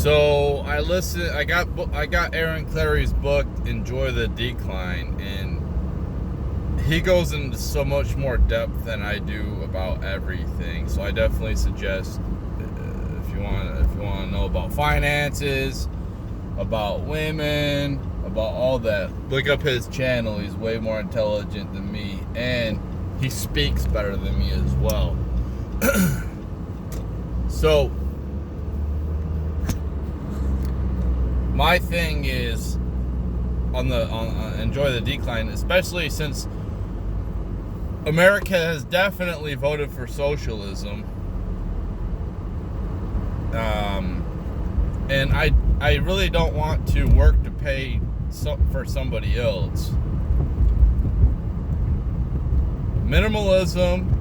So I got Aaron Clary's book, Enjoy the Decline, and he goes into so much more depth than I do about everything. So I definitely suggest if you want to know about finances, about women, about all that, look up his channel. He's way more intelligent than me, and he speaks better than me as well. So my thing is on Enjoy the Decline, especially since America has definitely voted for socialism, and I really don't want to work to pay for somebody else. Minimalism,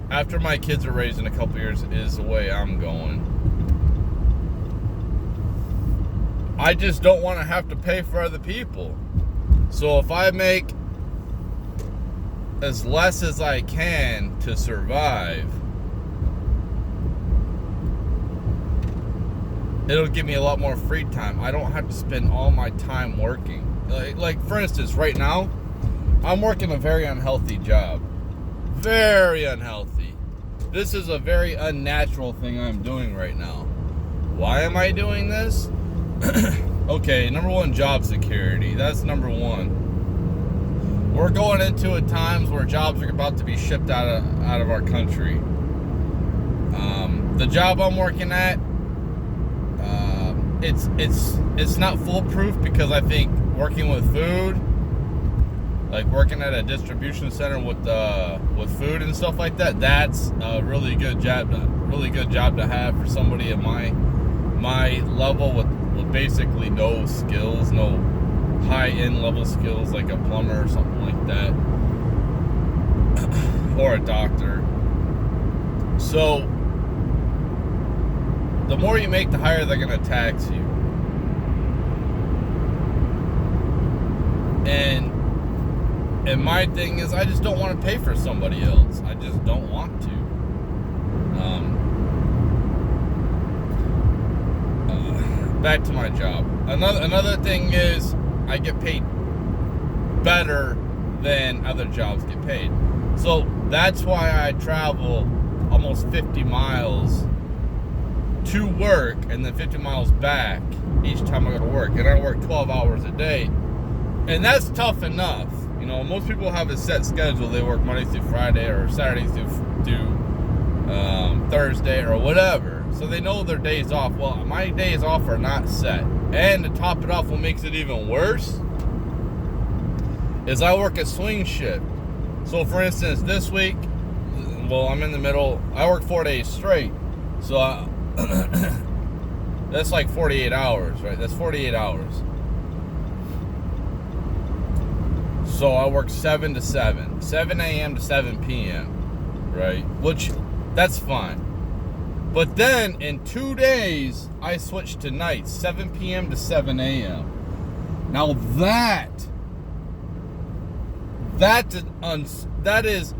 after my kids are raised in a couple years, is the way I'm going. I just don't want to have to pay for other people. So if I make as less as I can to survive, it'll give me a lot more free time. I don't have to spend all my time working. Like for instance, right now, I'm working a very unhealthy job. Very unhealthy. This is a very unnatural thing I'm doing right now. Why am I doing this? Okay, number one, job security. That's number one. We're going into times where jobs are about to be shipped out of our country. The job I'm working at, it's not foolproof, because I think working with food, like working at a distribution center with food and stuff like that, that's a really good job to have for somebody at my level with basically no skills, no high-end level skills like a plumber or something like that, or a doctor. So the more you make, the higher they're going to tax you. And my thing is, I just don't want to pay for somebody else. I just don't want to. Back to my job. Another thing is, I get paid better than other jobs get paid. So that's why I travel almost 50 miles to work and then 50 miles back each time I go to work. And I work 12 hours a day. And that's tough enough. You know, most people have a set schedule. They work Monday through Friday or Saturday through Thursday or whatever. So they know their days off. Well, my days off are not set. And to top it off, what makes it even worse is I work a swing shift. So for instance, this week, well, I'm in the middle. I work 4 days straight. So that's like 48 hours, right? That's 48 hours. So I work 7 to 7. 7 a.m. to 7 p.m., right? Which, that's fine. But then in 2 days, I switched to nights, 7 p.m. to 7 a.m. Now that is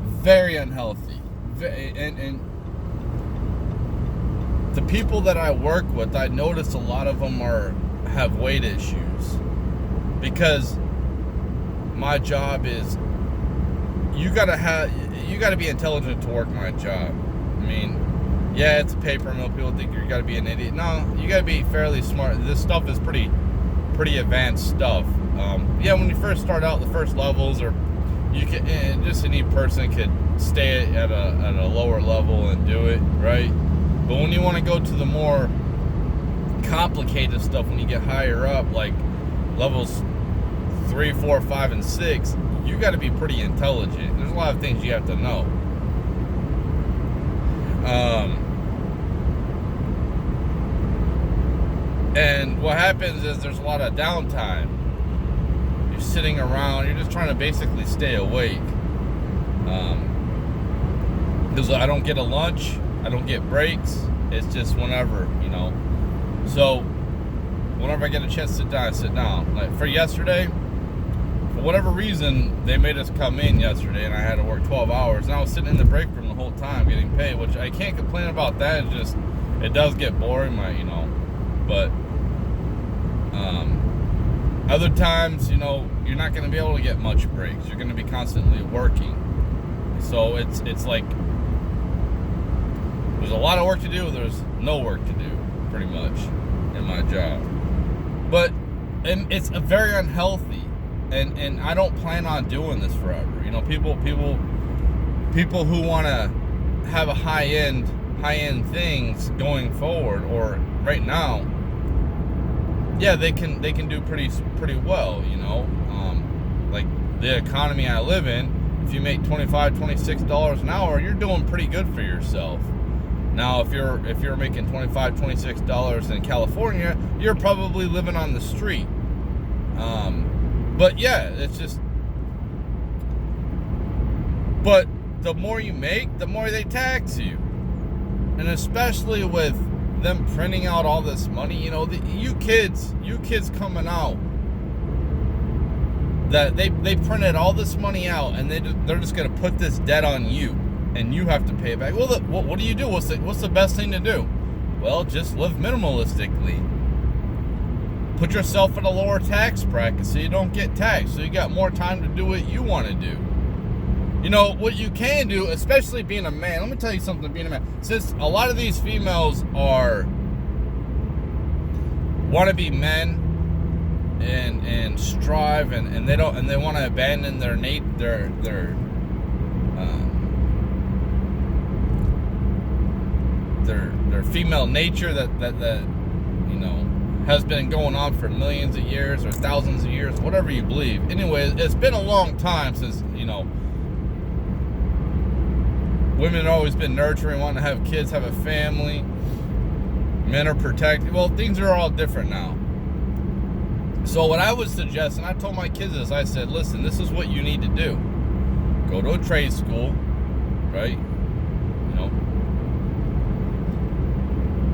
very unhealthy. And the people that I work with, I notice a lot of them have weight issues, because my job is, you gotta be intelligent to work my job. I mean, yeah, it's a paper mill. People think you gotta be an idiot. No, you gotta be fairly smart. This stuff is pretty advanced stuff. Yeah, when you first start out, the first levels, or you can, just any person could stay at a lower level and do it, right? But when you want to go to the more complicated stuff, when you get higher up, like levels 3, 4, 5, and 6, you got to be pretty intelligent. There's a lot of things you have to know. And what happens is there's a lot of downtime. You're sitting around, you're just trying to basically stay awake. Because I don't get a lunch, I don't get breaks. It's just whenever, you know. So whenever I get a chance to sit down, I sit down. Like for yesterday, for whatever reason, they made us come in yesterday, and I had to work 12 hours. And I was sitting in the break room the whole time getting paid, which I can't complain about that. It's just it does get boring, but other times, you're not going to be able to get much breaks. You're going to be constantly working. So it's like there's a lot of work to do. There's no work to do, pretty much, in my job. But it's a very unhealthy, and I don't plan on doing this forever. People who want to have a high end things going forward or right now, yeah, they can do pretty well. Like the economy I live in, if you make $25, $26 an hour, you're doing pretty good for yourself. Now, if you're making $25, $26 in California, you're probably living on the street. But yeah, it's just. But the more you make, the more they tax you, and especially with them printing out all this money, you kids coming out, that they printed all this money out, and they're just gonna put this debt on you, and you have to pay it back. Well, what do you do? What's the best thing to do? Well, just live minimalistically. Put yourself in a lower tax bracket so you don't get taxed, so you got more time to do what you want to do. What you can do, especially being a man, let me tell you something, being a man, since a lot of these females want to be men and strive and they don't, and they want to abandon their female nature that has been going on for millions of years or thousands of years, whatever you believe. Anyway, it's been a long time since, women have always been nurturing, wanting to have kids, have a family. Men are protected. Well, things are all different now. So what I would suggest, and I told my kids this, I said, listen, this is what you need to do. Go to a trade school, right?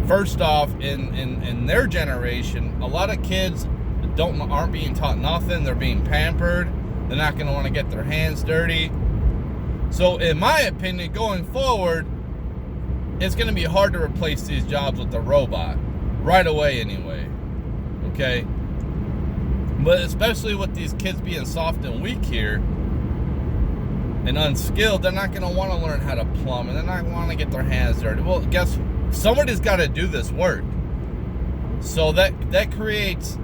First off, in their generation, a lot of kids aren't being taught nothing. They're being pampered. They're not going to want to get their hands dirty. So in my opinion, going forward, it's going to be hard to replace these jobs with a robot right away anyway. Okay? But especially with these kids being soft and weak here and unskilled, they're not going to want to learn how to plumb, and they're not going to want to get their hands dirty. Well, guess what? Somebody's got to do this work. So that creates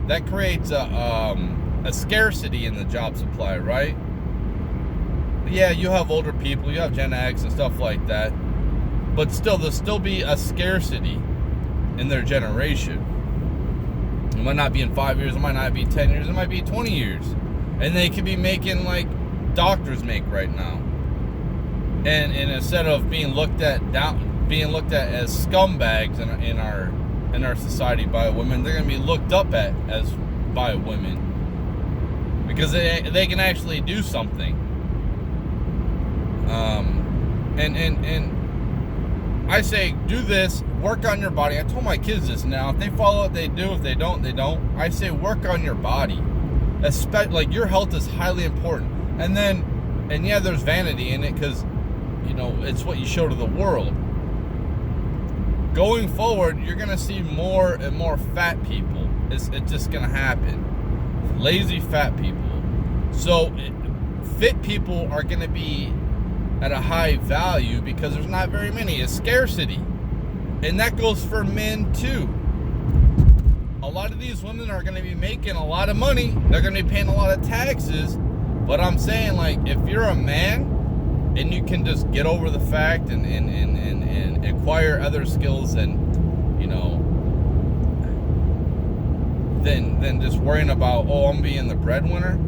a scarcity in the job supply, right? Yeah, you have older people, you have Gen X and stuff like that, but still, there'll still be a scarcity in their generation. It might not be in 5 years, it might not be 10 years, it might be 20 years, and they could be making like doctors make right now. And instead of being looked at as scumbags in our society by women, they're going to be looked up at as by women because they can actually do something. And I say, do this, work on your body. I told my kids this now. If they follow it, they do. If they don't, they don't. I say, work on your body. Especially, like, your health is highly important. And yeah, there's vanity in it because, it's what you show to the world. Going forward, you're going to see more and more fat people. It's just going to happen. Lazy fat people. So, fit people are going to be at a high value because there's not very many. It's scarcity. And that goes for men too. A lot of these women are going to be making a lot of money. They're going to be paying a lot of taxes. But I'm saying, like, if you're a man and you can just get over the fact and acquire other skills than just worrying about, I'm being the breadwinner.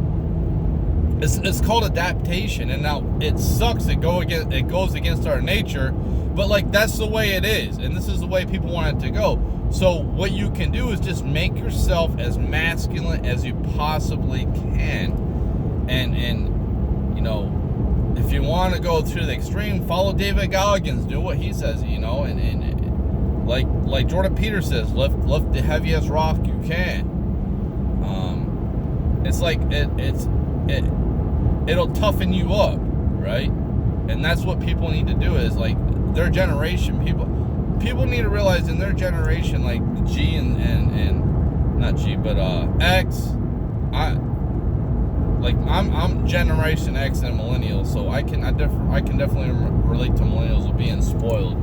It's called adaptation, and now it sucks. It goes against our nature, but like that's the way it is, and this is the way people want it to go. So what you can do is just make yourself as masculine as you possibly can, and if you want to go to the extreme, follow David Goggins, do what he says, and like Jordan Peters says, lift the heaviest rock you can. It's like it'll toughen you up, right? And that's what people need to do is, like, their generation, people, people need to realize in their generation, like G and not G, but X, I'm Generation X and millennial, so I can definitely relate to millennials with being spoiled.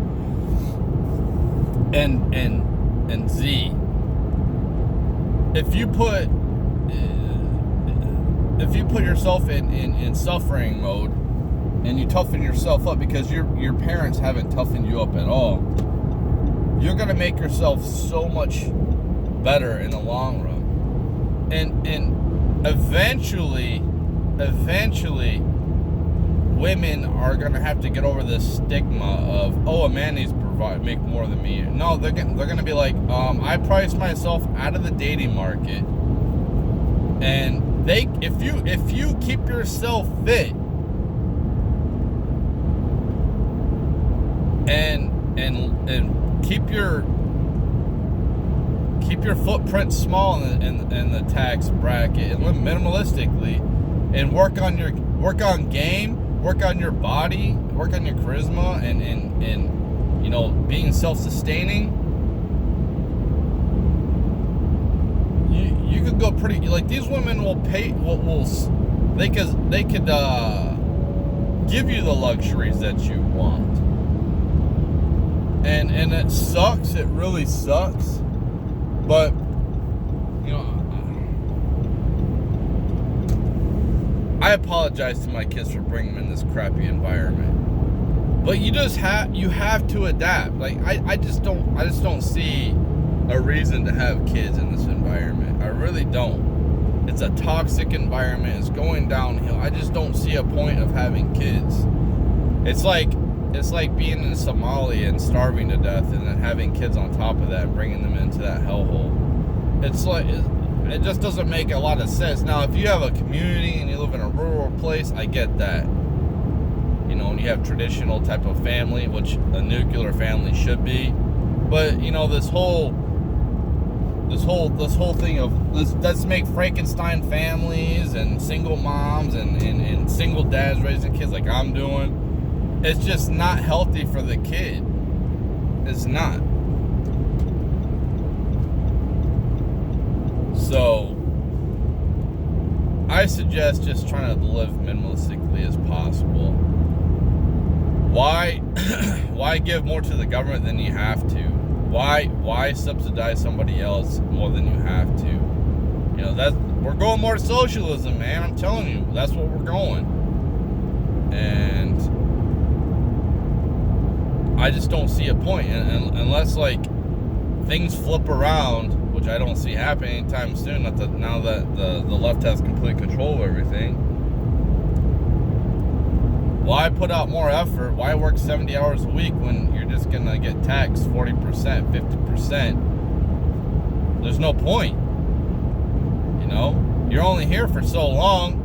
And Z, if you put yourself in suffering mode and you toughen yourself up because your parents haven't toughened you up at all, you're gonna make yourself so much better in the long run. And eventually women are gonna have to get over this stigma of, oh, a man needs to make more than me. No, they're gonna be like, I priced myself out of the dating market, and if you keep yourself fit and keep your footprint small in the tax bracket and live minimalistically, and work on game, work on your body, work on your charisma, and being self-sustaining, you could go pretty, like, these women will pay, they could give you the luxuries that you want. And it sucks, it really sucks, but I apologize to my kids for bringing them in this crappy environment. But you have to adapt. Like, I just don't see a reason to have kids in this environment. I really don't. It's a toxic environment. It's going downhill. I just don't see a point of having kids. It's like being in Somalia and starving to death, and then having kids on top of that and bringing them into that hellhole. It's like, it just doesn't make a lot of sense. Now, if you have a community and you live in a rural place, I get that. And you have traditional type of family, which a nuclear family should be. But this whole thing of let's make Frankenstein families and single moms and single dads raising kids like I'm doing, it's just not healthy for the kid. It's not. So I suggest just trying to live minimalistically as possible. Why give more to the government than you have to? Why subsidize somebody else more than you have to? We're going more to socialism, man. I'm telling you, that's what we're going. And I just don't see a point, unless like things flip around, which I don't see happening anytime soon. Now that the left has complete control of everything. Why put out more effort? Why work 70 hours a week when you're just going to get taxed 40%, 50%? There's no point. You're only here for so long.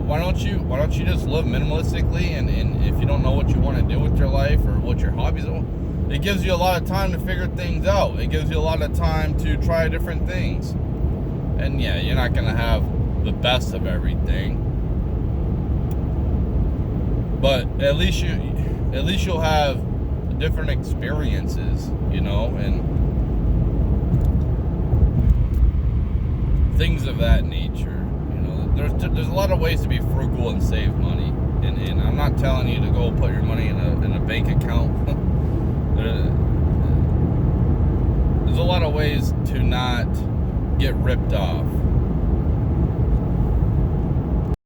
Why don't you just live minimalistically, and if you don't know what you want to do with your life or what your hobbies are, it gives you a lot of time to figure things out. It gives you a lot of time to try different things. And yeah, you're not going to have the best of everything. But at least you'll have different experiences, and things of that nature. There's a lot of ways to be frugal and save money, and I'm not telling you to go put your money in a bank account. There's a lot of ways to not get ripped off.